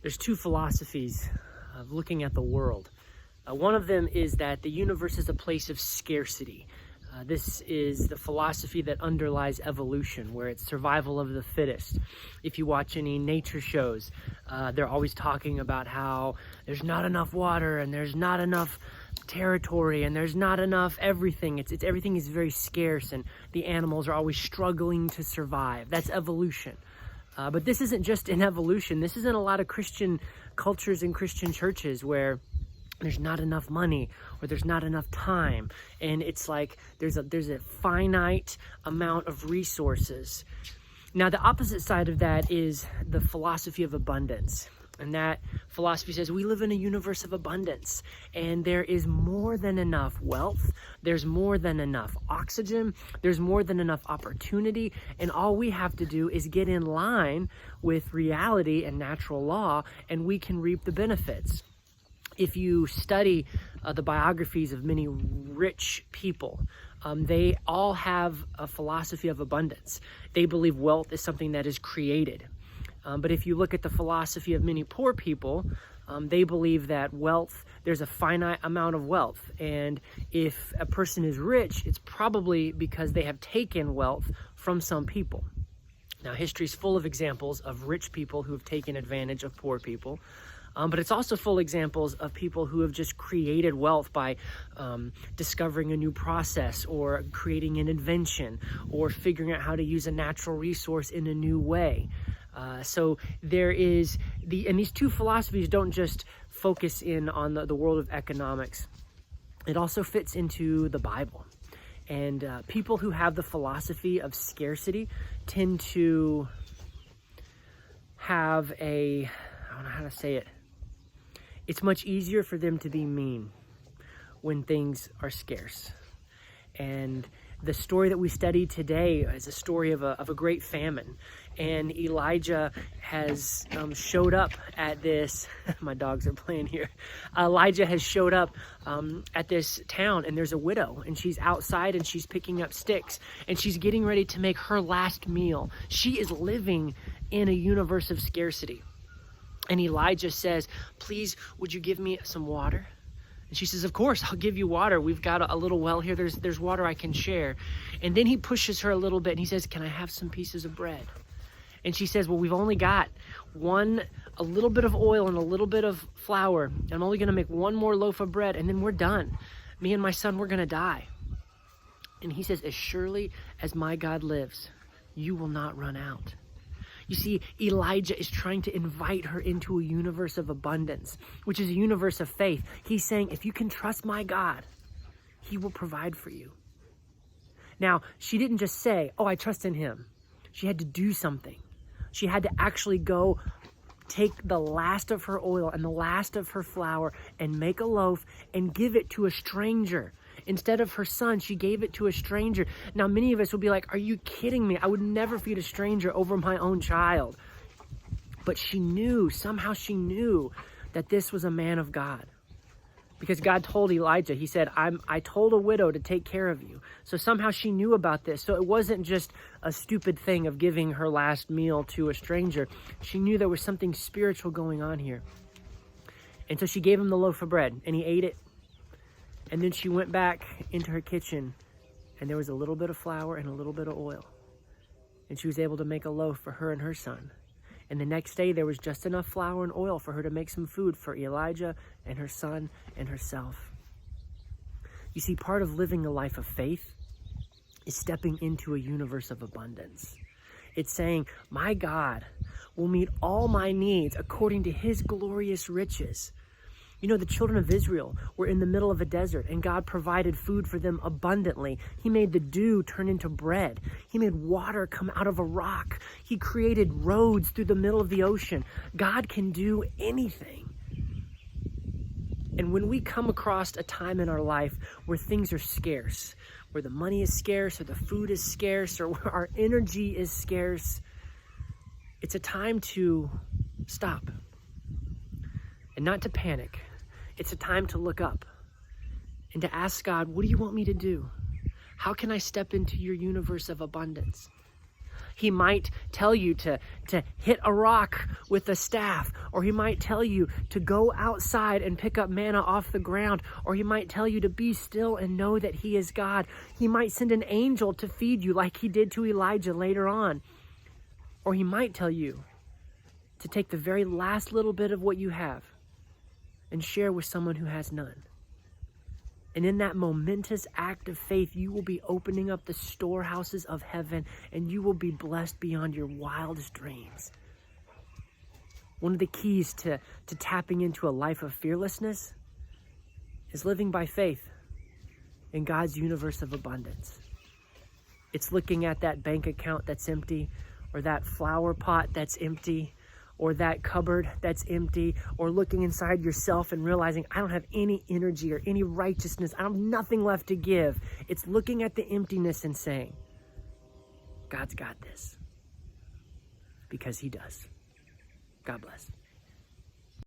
There's two philosophies of looking at the world. One of them is that the universe is a place of scarcity. This is the philosophy that underlies evolution, where it's survival of the fittest. If you watch any nature shows, they're always talking about how there's not enough water and there's not enough territory and there's not enough everything. Everything is very scarce and the animals are always struggling to survive. That's evolution. But this isn't just in evolution. This is in a lot of Christian cultures and Christian churches where there's not enough money or there's not enough time. And it's like there's a finite amount of resources. Now, the opposite side of that is the philosophy of abundance. And that philosophy says we live in a universe of abundance and there is more than enough wealth. There's more than enough oxygen. There's more than enough opportunity. And all we have to do is get in line with reality and natural law and we can reap the benefits. If you study the biographies of many rich people, they all have a philosophy of abundance. They believe wealth is something that is created. But if you look at the philosophy of many poor people, they believe that there's a finite amount of wealth. And if a person is rich, it's probably because they have taken wealth from some people. Now, history is full of examples of rich people who have taken advantage of poor people. But it's also full of examples of people who have just created wealth by discovering a new process or creating an invention or figuring out how to use a natural resource in a new way. So there is and these two philosophies don't just focus in on the world of economics. It also fits into the Bible. And people who have the philosophy of scarcity tend to have I don't know how to say it. It's much easier for them to be mean when things are scarce. And the story that we studied today is a story of a great famine. And Elijah has showed up at this, my dogs are playing here. Elijah has showed up at this town and there's a widow and she's outside and she's picking up sticks and she's getting ready to make her last meal. She is living in a universe of scarcity. And Elijah says, please, would you give me some water? And she says, of course, I'll give you water. We've got a little well here. There's water I can share. And then he pushes her a little bit and he says, can I have some pieces of bread? And she says, well, we've only got a little bit of oil and a little bit of flour. I'm only going to make one more loaf of bread and then we're done. Me and my son, we're going to die. And he says, as surely as my God lives, you will not run out. You see, Elijah is trying to invite her into a universe of abundance, which is a universe of faith. He's saying, if you can trust my God, he will provide for you. Now, she didn't just say, oh, I trust in him. She had to do something. She had to actually go take the last of her oil and the last of her flour and make a loaf and give it to a stranger. Instead of her son, she gave it to a stranger. Now, many of us will be like, are you kidding me? I would never feed a stranger over my own child. But somehow she knew that this was a man of God. Because God told Elijah, he said, I told a widow to take care of you. So somehow she knew about this. So it wasn't just a stupid thing of giving her last meal to a stranger. She knew there was something spiritual going on here. And so she gave him the loaf of bread and he ate it. And then she went back into her kitchen and there was a little bit of flour and a little bit of oil. And she was able to make a loaf for her and her son. And the next day there was just enough flour and oil for her to make some food for Elijah and her son and herself. You see, part of living a life of faith is stepping into a universe of abundance. It's saying, my God will meet all my needs according to his glorious riches. You know, the children of Israel were in the middle of a desert and God provided food for them abundantly. He made the dew turn into bread. He made water come out of a rock. He created roads through the middle of the ocean. God can do anything. And when we come across a time in our life where things are scarce, where the money is scarce or the food is scarce or where our energy is scarce, it's a time to stop and not to panic. It's a time to look up and to ask God, what do you want me to do? How can I step into your universe of abundance? He might tell you to hit a rock with a staff, or he might tell you to go outside and pick up manna off the ground, or he might tell you to be still and know that he is God. He might send an angel to feed you like he did to Elijah later on. Or he might tell you to take the very last little bit of what you have and share with someone who has none. And in that momentous act of faith, you will be opening up the storehouses of heaven, and you will be blessed beyond your wildest dreams. One of the keys to tapping into a life of fearlessness is living by faith in God's universe of abundance. It's looking at that bank account that's empty, or that flower pot that's empty, or that cupboard that's empty, or looking inside yourself and realizing, I don't have any energy or any righteousness. I have nothing left to give. It's looking at the emptiness and saying, God's got this, because he does. God bless.